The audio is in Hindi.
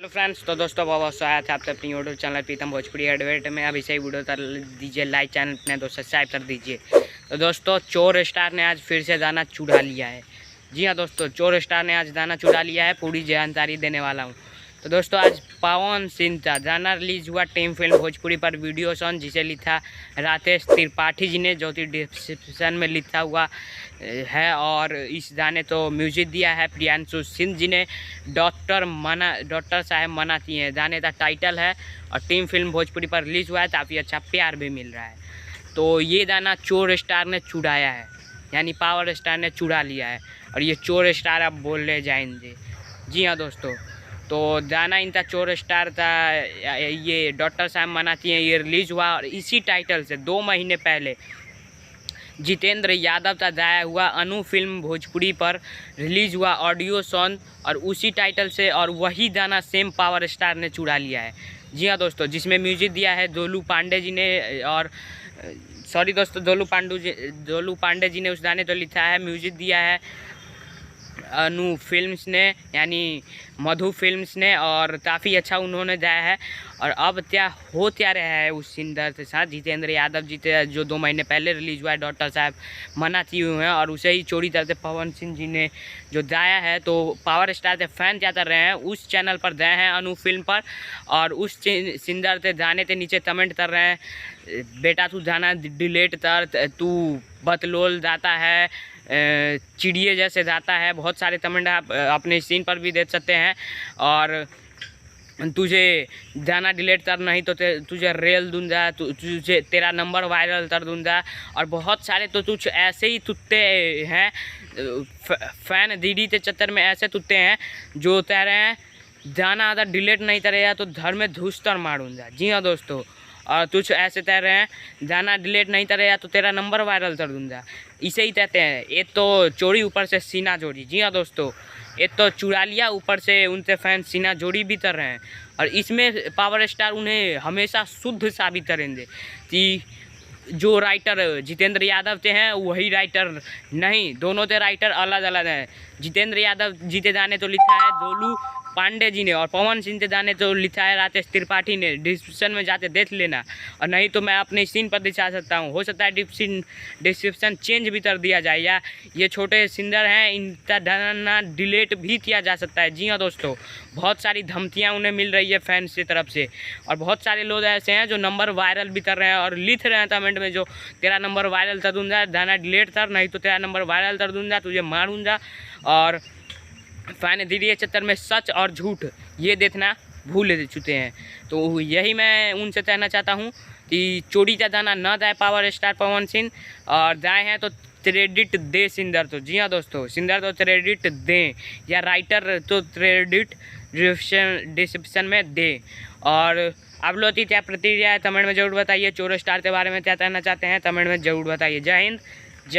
हेलो फ्रेंड्स, तो दोस्तों बहुत स्वागत है आपसे अपनी यूट्यूब चैनल प्रीतम भोजपुरी एडवेट में। अभी से ही वीडियो कर दीजिए लाइक, चैनल अपने दोस्त सब्सक्राइब कर दीजिए। तो दोस्तों चोर स्टार ने आज फिर से दाना चुरा लिया है। जी हाँ दोस्तों, चोर स्टार ने आज दाना चुरा लिया है, पूरी जानकारी देने वाला हूँ। तो दोस्तों आज पवन सिंह का गाना रिलीज हुआ टीम फिल्म भोजपुरी पर वीडियो सॉन्ग, जिसे लिखा राकेश त्रिपाठी जी ने, जो कि डिस्क्रिप्शन में लिखा हुआ है। और इस गाने तो म्यूजिक दिया है प्रियांशु सिंह जी ने। डॉक्टर साहब मना किए हैं गाने का टाइटल है। और टीम फिल्म भोजपुरी पर रिलीज हुआ है, काफ़ी अच्छा प्यार भी मिल रहा है। तो ये गाना चोर स्टार ने चुराया है, यानी पावर स्टार ने चुरा लिया है। और ये चोर स्टार अब बोलने जाएंगे। जी हाँ दोस्तों, तो गाना इनका चोर स्टार था, ये डॉक्टर साहब मनाती हैं, ये रिलीज़ हुआ। और इसी टाइटल से 2 महीने पहले जितेंद्र यादव का गाया हुआ अनु फिल्म भोजपुरी पर रिलीज़ हुआ ऑडियो सॉन्ग, और उसी टाइटल से और वही गाना सेम पावर स्टार ने चुरा लिया है। जी हाँ दोस्तों, जिसमें म्यूजिक दिया है दोलू पांडे जी ने। और सॉरी दोस्तों, दोलू पांडे जी ने उस गाने तो लिखा है, म्यूजिक दिया है अनु फिल्म्स ने, यानी मधु फिल्म्स ने। और काफ़ी अच्छा उन्होंने गाया है। और अब क्या रहा है उस सिंगर के साथ, जितेंद्र यादव जी थे, जो 2 महीने पहले रिलीज हुआ है, डॉक्टर साहब मना किए हुए हैं। और उसे ही चोरी करते पवन सिंह जी ने जो गाया है। तो पावर स्टार के फैन क्या कर रहे हैं, उस चैनल पर गए हैं अनु फिल्म पर, और उस सिंगर के गाने के नीचे कमेंट कर रहे हैं, बेटा तू गाना डिलीट कर, तू बतलोल जाता है, चिड़िए जैसे जाता है। बहुत सारे कमेंट आप अपने सीन पर भी देख सकते हैं। और तुझे गाना डिलीट कर, नहीं तो तुझे रेल दूंगा, तुझे तेरा नंबर वायरल कर दूंगा। और बहुत सारे तो तुझ ऐसे ही तुत्ते हैं, फैन दीदी के चक्कर में ऐसे तुत्ते हैं जो कह रहे हैं गाना अगर डिलीट नहीं करेगा तो घर में घुस कर मारूंगा। जी हाँ दोस्तों, और तुझ ऐसे तैर रहे हैं गाना डिलीट नहीं करेगा तो तेरा नंबर वायरल कर दूंगा। इसे ही कहते हैं, एक तो चोरी ऊपर से सीना जोड़ी। जी हाँ दोस्तों, एक तो चुरा लिया, ऊपर से उनसे फैन सीना जोड़ी भी कर रहे हैं। और इसमें पावर स्टार उन्हें हमेशा शुद्ध साबित करेंगे कि जो राइटर जितेंद्र यादव के हैं वही राइटर नहीं, दोनों के राइटर अलग अलग हैं। जितेंद्र यादव जी के गाने तो लिखा है दोलू पांडे जी ने, और पवन सिंह के गाने तो लिखा है राकेश त्रिपाठी ने। डिस्क्रिप्शन में जाके देख लेना, और नहीं तो मैं अपने सीन पर दिखा सकता हूँ। हो सकता है डिस्क्रिप्शन चेंज भी कर दिया जाए, या ये छोटे सिंगर हैं, इनका गाना डिलीट भी किया जा सकता है। जी हाँ दोस्तों, बहुत सारी धमकियाँ उन्हें मिल रही है फैंस की तरफ से। और बहुत सारे लोग ऐसे हैं जो नंबर वायरल भी कर रहे हैं और लिख रहे हैं कमेंट में, जो तेरा नंबर वायरल कर दूँगा, गाना डिलीट कर, नहीं तो तेरा नंबर वायरल कर दूँगा, तुझे मारूँगा। और फैन दीदी चक्कर में सच और झूठ ये देखना भूल चुके हैं। तो यही मैं उनसे कहना चाहता हूँ कि चोरी का गाना न जाए पावर स्टार पवन सिंह, और जाए हैं तो क्रेडिट दे सिंगर। तो जी हाँ दोस्तों, सिंगर तो क्रेडिट दें, या राइटर तो क्रेडिट डिस्क्रिप्शन में दें। और आप लोग की क्या प्रतिक्रिया है कमेंट में ज़रूर बताइए। चोर स्टार के बारे में क्या कहना चाहते हैं कमेंट में ज़रूर बताइए। जय हिंद, जय भारत।